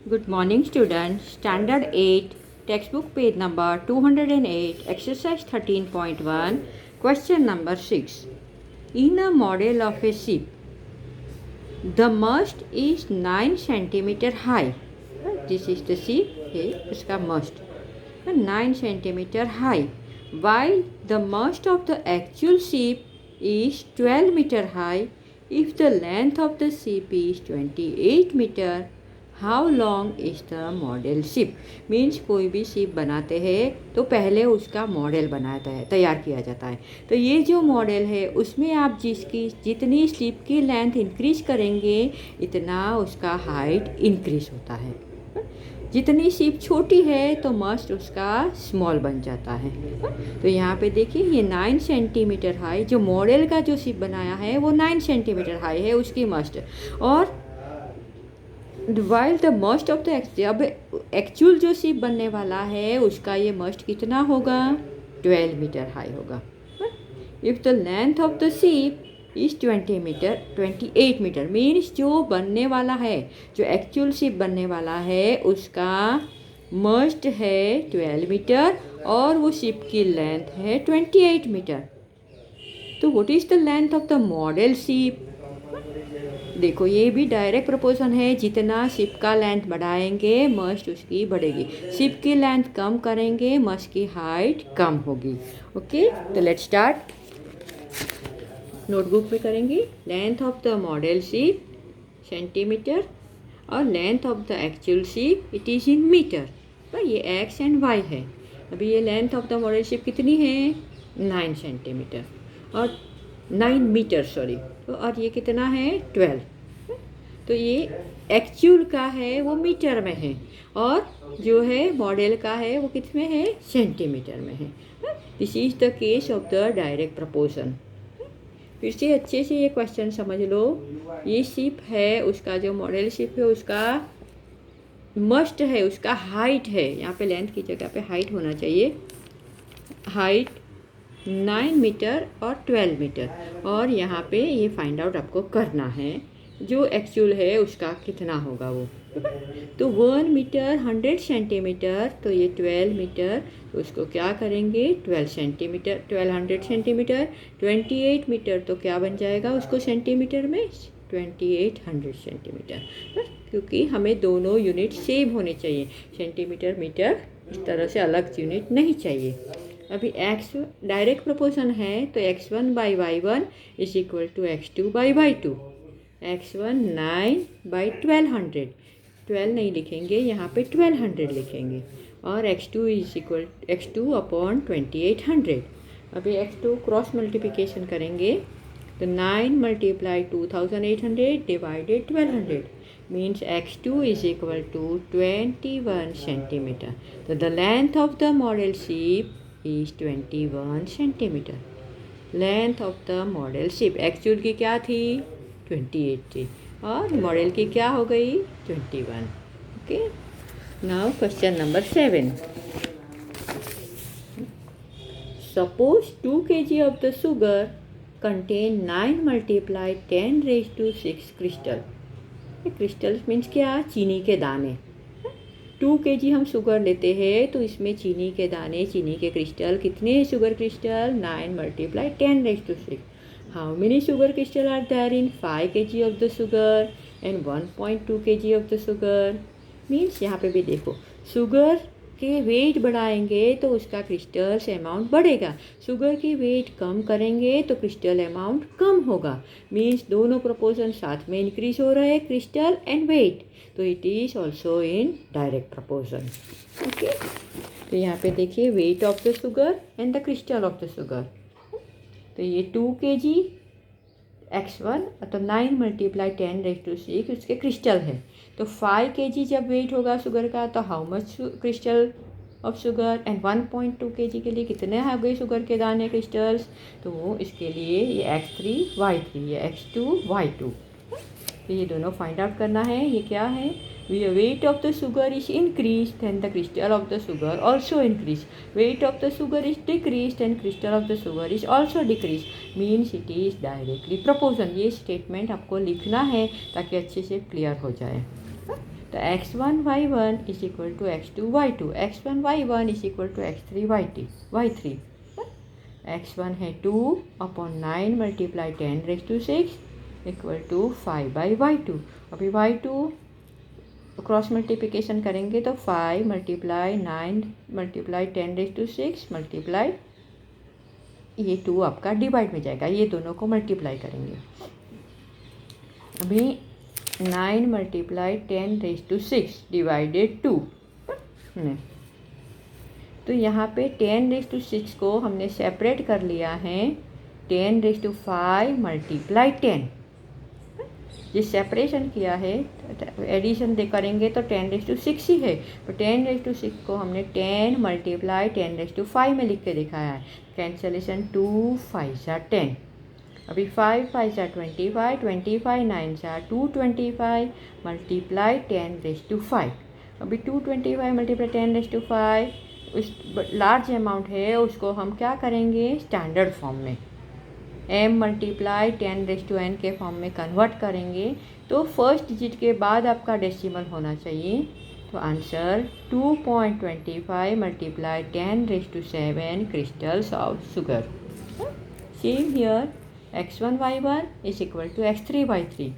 Good morning, students. Standard 8, textbook page number 208, exercise 13.1, question number 6. In a model of a ship, the mast is 9 centimeter high. This is the ship, इसका mast 9 centimeter high, while the mast of the actual ship is 12 meter high. If the length of the ship is 28 meter, how long is the model ship. Means कोई भी ship बनाते हैं तो पहले उसका model बनाता है, तैयार किया जाता है। तो ये जो मॉडल है उसमें आप जितनी शिप की लेंथ इंक्रीज करेंगे इतना उसका हाइट इंक्रीज होता है। जितनी शिप छोटी है तो मस्ट उसका स्मॉल बन जाता है। तो यहाँ पे देखिए ये 9 सेंटीमीटर हाई, जो मॉडल का जो शिप बनाया है वो 9 सेंटीमीटर हाई है उसकी मस्ट। और while the mast of the अब एक्चुअल जो शिप बनने वाला है उसका ये मस्ट कितना होगा, 12 मीटर हाई होगा। If the length of the ship is 28 metre, means जो बनने वाला है, जो एक्चुअल शिप बनने वाला है उसका मस्ट है 12 मीटर और वो शिप की लेंथ है 28 मीटर। तो what is the length of the model ship. देखो ये भी डायरेक्ट प्रोपोर्शन है, जितना शिप का लेंथ बढ़ाएंगे मस्ट उसकी बढ़ेगी, शिप की लेंथ कम करेंगे मस्ट की हाइट कम होगी। ओके, तो लेट्स स्टार्ट। नोटबुक पे करेंगे length of the model ship centimetre और length of the actual ship it is in metre. पर ये एक्स एंड वाई है। अभी ये length of the model ship कितनी है, 9 सेंटीमीटर और 9 मीटर सॉरी। तो और ये कितना है, 12। तो ये एक्चुअल का है वो मीटर में है और जो है मॉडल का है वो किस में है, सेंटीमीटर में है। This is the case of the direct proportion. फिर से अच्छे से ये क्वेश्चन समझ लो। ये शिप है, उसका जो मॉडल शिप है उसका मस्ट है, उसका हाइट है, यहाँ पे लेंथ की जगह पे हाइट होना चाहिए। हाइट 9 मीटर और 12 मीटर, और यहाँ पे ये फाइंड आउट आपको करना है जो एक्चुअल है उसका कितना होगा वो। तो 1 मीटर 100 सेंटीमीटर, तो ये 12 मीटर, तो उसको क्या करेंगे 12 सेंटीमीटर, 1200 सेंटीमीटर। 28 मीटर तो क्या बन जाएगा उसको सेंटीमीटर में, 2800 सेंटीमीटर। क्योंकि हमें दोनों यूनिट सेम होने चाहिए, सेंटीमीटर मीटर इस तरह से अलग यूनिट नहीं चाहिए। अभी एक्स डायरेक्ट प्रोपोर्शन है तो x1/y1 is equal to x2/y2। x1 9 by 1200, 12 नहीं लिखेंगे यहाँ पे 1200 लिखेंगे, और x2 is equal x2 upon 2800। अभी x2 क्रॉस मल्टीप्लिकेशन करेंगे तो 9 multiply 2800 divided 1200 means x2 is equal to 21 centimetre. तो the length of the model ship is 21 centimetre. Length of the model ship actual की क्या थी, 28 थी, और मॉडल की क्या हो गई, 21। Okay, now question number 7। Suppose 2 kg of the sugar contain 9 multiply 10 raise to 6 crystal. Crystals means क्या, चीनी के दाने। 2 kg हम शुगर लेते हैं तो इसमें चीनी के दाने, चीनी के क्रिस्टल कितने हैं, sugar crystal 9 multiply 10 raise to 6। How many sugar crystal are there in 5 kg of the sugar and 1.2 kg of the sugar? Means यहाँ पे भी देखो, शुगर के वेट बढ़ाएंगे तो उसका क्रिस्टल्स अमाउंट बढ़ेगा, शुगर की वेट कम करेंगे तो क्रिस्टल अमाउंट कम होगा। मीन्स दोनों प्रोपोर्शन साथ में इंक्रीज हो रहे हैं, क्रिस्टल एंड वेट, तो it is also in direct proportion. Okay, तो यहाँ पे देखिए weight of the sugar and the crystal of the sugar. तो ये 2 kg x1 तो 9 मल्टीप्लाई 10 रेज टू 6 उसके क्रिस्टल है। तो 5 kg जब वेट होगा शुगर का तो how much crystal of sugar, and 1.2 kg के लिए कितने हो गए शुगर के दाने क्रिस्टल्स, तो वो इसके लिए ये x3y3 ये x2y2। तो ये दोनों फाइंड आउट करना है। ये क्या है, weight of the sugar is increased then the crystal of the sugar also increase, weight of the sugar is decreased and crystal of the sugar is also decreased, means it is directly proportion। ये statement आपको लिखना है ताकि अच्छे से clear हो जाए। तो x1y1 is equal to x2y2, x1y1 is equal to x3y3। x1 है 2/9 मल्टीप्लाई 10⁻6 इक्वल टू 5/y2। अभी y2 क्रॉस मल्टीप्लिकेशन करेंगे तो 5 मल्टीप्लाई 9 मल्टीप्लाई 10⁻6 मल्टीप्लाई ये 2 आपका डिवाइड में जाएगा, ये दोनों को मल्टीप्लाई करेंगे। अभी 9 मल्टीप्लाई 10⁻6 डिवाइडेड 2। तो यहाँ पे 10⁻6 को हमने सेपरेट कर लिया है 10�5 मल्टीप्लाई 10। ये सेपरेशन किया है, एडिशन करेंगे तो 10⁻6 ही है, तो 10⁻6 को हमने 10 मल्टीप्लाई 10�5 में लिख के दिखाया है। कैंसलेशन 2 5 10। अभी 5 5 25, 25 9 225 मल्टीप्लाई 10⁻5। अभी 225 मल्टीप्लाई 10⁻5 उस लार्ज अमाउंट है, उसको हम क्या करेंगे स्टैंडर्ड फॉर्म में m मल्टीप्लाई 10⁻n के फॉर्म में कन्वर्ट करेंगे। तो फर्स्ट डिजिट के बाद आपका डेसिमल होना चाहिए। तो answer 2.25 multiply 10⁻7 crystals of sugar. Same here x1y1 is equal to x3y3।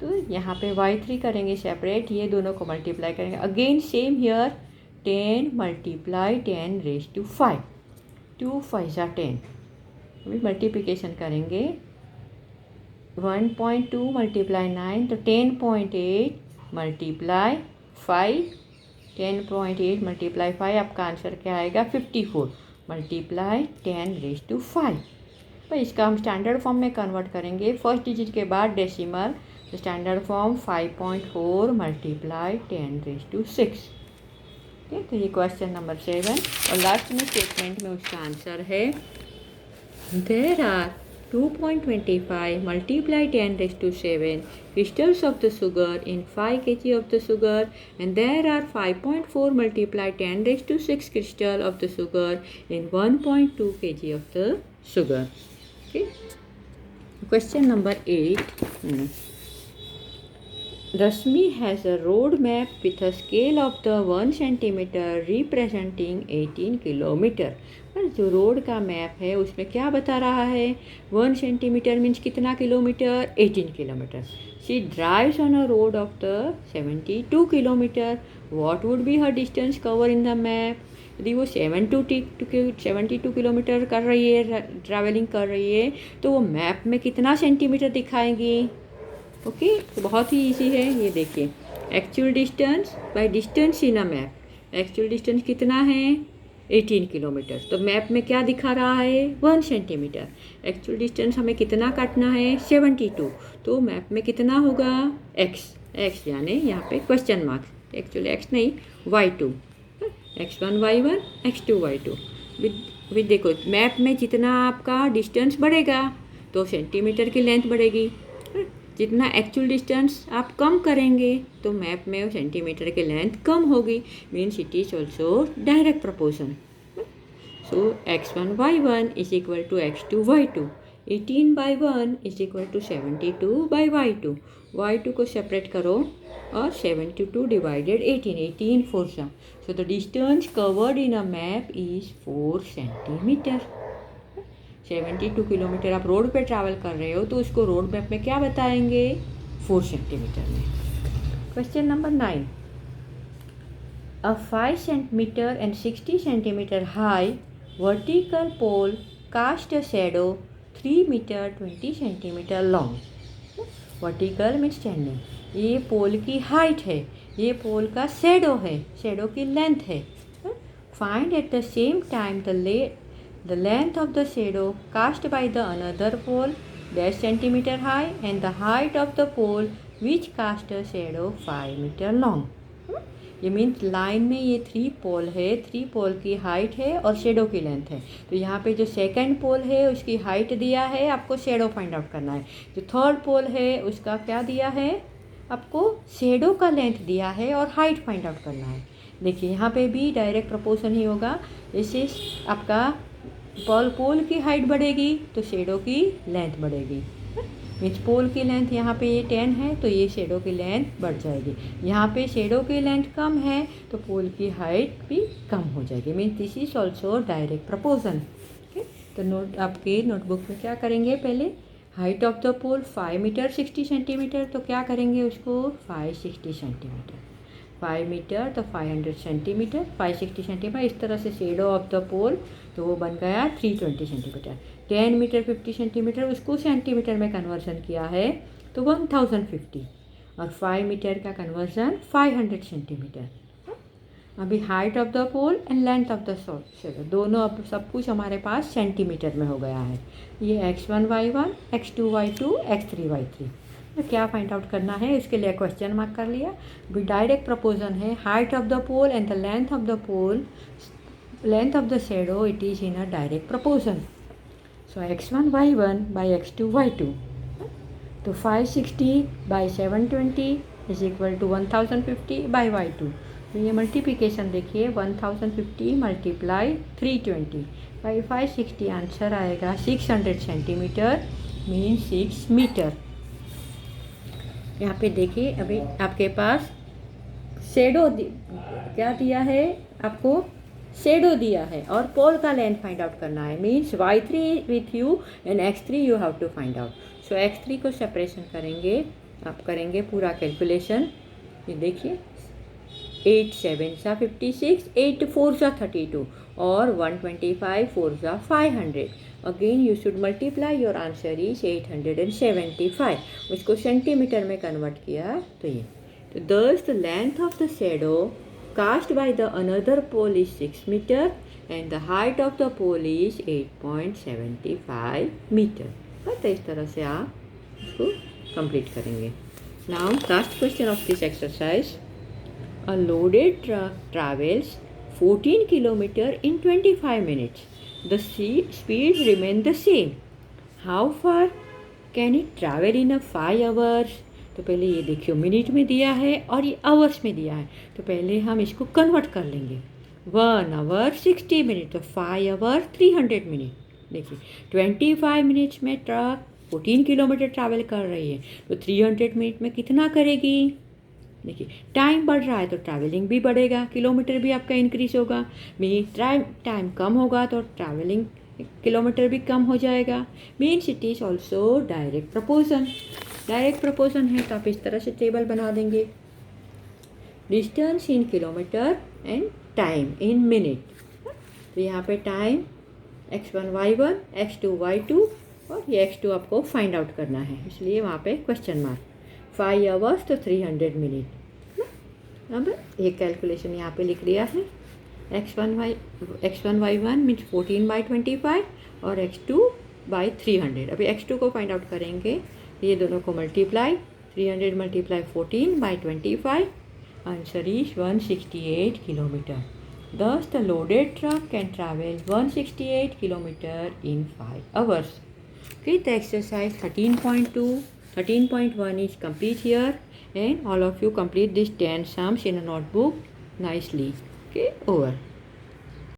तो यहाँ पे y3 करेंगे सेपरेट, ये दोनों को मल्टीप्लाई करेंगे। Again same here 10 multiply 10⁻5, 2 5 10। अभी मल्टीप्लिकेशन करेंगे 1.2 मल्टीप्लाई 9 तो 10.8 मल्टीप्लाई 5, 10.8 मल्टीप्लाई 5 आपका आंसर क्या आएगा 54 मल्टीप्लाई 10⁻5। तो इसका हम स्टैंडर्ड फॉर्म में कन्वर्ट करेंगे। फर्स्ट डिजिट के बाद डेसिमल, स्टैंडर्ड फॉर्म 5.4 मल्टीप्लाई 10⁻6। ठीक है, तो ये क्वेश्चन नंबर 7 और लास्ट में स्टेटमेंट में उसका आंसर है There are 2.25 multiply 10⁻7 crystals of the sugar in 5 kg of the sugar, and there are 5.4 multiply 10⁻6 crystal of the sugar in 1.2 kg of the sugar. Okay. Question number 8. Rasmi has a road map with a scale of the 1 centimeter representing 18 kilometer. जो road का map है उसमें क्या बता रहा है 1 centimetre means कितना kilometre 18 kilometre. She drives on a road of the 72 kilometre. What would be her distance cover in the map. यदि वो 72 किलोमीटर कर रही है, ट्रैवलिंग कर रही है, तो वो मैप में कितना सेंटीमीटर दिखाएंगी। ओके, तो बहुत ही ईजी है। ये देखिए actual distance by distance in a map. Actual distance कितना है 18 किलोमीटर, तो मैप में क्या दिखा रहा है 1 सेंटीमीटर। एक्चुअल डिस्टेंस हमें कितना काटना है 72, तो मैप में कितना होगा x यानी यहाँ पे क्वेश्चन मार्क्स, एक्चुअली x नहीं y2, x1y1 x2y2। विद देखो मैप में जितना आपका डिस्टेंस बढ़ेगा तो सेंटीमीटर की लेंथ बढ़ेगी, जितना एक्चुअल डिस्टेंस आप कम करेंगे तो मैप में सेंटीमीटर की लेंथ कम होगी। Means it is also direct proportion. So x1y1 is equal to x2y2, 18/1 is equal to 72/y2। y2 को सेपरेट करो और 72 डिवाइडेड 18 4 सा। So the distance covered in a map is 4 centimetre. 72 kilometre आप road पे travel कर रहे हो तो उसको रोड मैप में क्या बताएंगे 4 सेंटीमीटर में। Question number 9। A 5 centimetre and 60 centimetre high vertical pole cast a shadow 3 metre 20 centimetre long. Vertical mean standing. ये पोल की हाइट है, ये पोल का शैडो है, शैडो की लेंथ है। Find at the same time the length of the shadow cast by the another pole dash centimeter high and the height of the pole which cast a shadow 5 meter long। ये means line में ये 3 पोल है, 3 पोल की height है और shadow की length है। तो यहाँ पे जो सेकंड पोल है उसकी हाइट दिया है, आपको शेडो फाइंड आउट करना है। जो थर्ड पोल है उसका क्या दिया है, आपको शेडो का लेंथ दिया है और हाइट फाइंड आउट करना है। देखिए यहाँ पे भी डायरेक्ट प्रपोर्शन ही होगा। जैसे आपका पोल की हाइट बढ़ेगी तो शेडो की लेंथ बढ़ेगी। मीन्स पोल की लेंथ यहाँ पे ये 10 है तो ये शेडो की लेंथ बढ़ जाएगी। यहाँ पे शेडो की लेंथ कम है तो पोल की हाइट भी कम हो जाएगी। Means this is also direct proportion. Okay, तो नोट आपके नोटबुक में क्या करेंगे, पहले height of the pole 5 metre 60 centimetre, तो क्या करेंगे उसको 560 सेंटीमीटर। 5 मीटर तो 500 सेंटीमीटर, 560 सेंटीमीटर। इस तरह से शेडो ऑफ द पोल तो वो बन गया 320 सेंटीमीटर। 10 मीटर 50 सेंटीमीटर, उसको सेंटीमीटर में कन्वर्सन किया है तो 1050, और 5 मीटर का कन्वर्सन 500 सेंटीमीटर। अभी height of the pole and length of the shadow दोनों अब सब कुछ हमारे पास सेंटीमीटर में हो गया है। ये x1 y1, x2 y2, x3 y3। तो क्या फाइंड आउट करना है, इसके लिए क्वेश्चन मार्क कर लिया। अभी डायरेक्ट प्रपोजन है height of the pole and the length of the pole, length of the shadow, it is in a direct proportion. So x1 y1 by x2 y2, तो 560 by 720 is equal to 1050 by y2। तो ये multiplication देखिए, 1050 multiply 320 by 560, answer आएगा 600 centimetre, mean 6 metre. यहाँ पे देखिए अभी आपके पास शेडो क्या दिया है, आपको शेडो दिया है और पोल का लेंथ फाइंड आउट करना है। Means y3 with you and x3 you have to find out. So x3 को सेपरेशन करेंगे, आप करेंगे पूरा कैलकुलेशन। ये देखिए 8 7 सा 56, 8 4 सा 32 और 125 4 सा 500। Again you should multiply, your answer is 875। उसको सेंटीमीटर में कन्वर्ट किया तो ये, तो thus the length of the shadow cast by the another pole is 6 meter and the height of the pole is 8.75 meter। तो इस तरह से आप इसको कंप्लीट करेंगे। Now last question of this exercise, a loaded truck travels 14 kilometer in 25 minutes. The speed remains the same. How far can it travel in a 5 hours? तो पहले ये देखिए मिनट में दिया है और ये आवर्स में दिया है, तो पहले हम इसको कन्वर्ट कर लेंगे। 1 आवर 60 मिनट, तो 5 आवर 300 मिनट। देखिए 25 मिनट्स में ट्रक 14 किलोमीटर ट्रैवल कर रही है, तो 300 मिनट में कितना करेगी। देखिए टाइम बढ़ रहा है तो ट्रैवलिंग भी बढ़ेगा, किलोमीटर भी आपका इंक्रीज होगा। टाइम कम होगा तो ट्रैवलिंग किलोमीटर भी कम हो जाएगा। Means it is also direct proportion. Direct proportion है तो आप इस तरह से टेबल बना देंगे, distance in kilometre and time in minute. तो यहाँ पे time x1 y1, x2 y2 और ये x2 आपको फाइंड आउट करना है, इसलिए वहाँ पे क्वेश्चन मार्क। 5 आवर्स तो 300 मिनट। अब एक कैलकुलेशन यहाँ पे लिख लिया है, x1 y1 मीन्स 14 बाई 25 और x2 बाई 300। अभी x2 को फाइंड आउट करेंगे, ये दोनों को multiply, 300 multiply 14 by 25, answer is 168 kilometre. Thus the loaded truck can travel 168 kilometer in 5 hours. Okay, the exercise 13.1 is complete here, and all of you complete these 10 sums in a notebook nicely. Okay, over.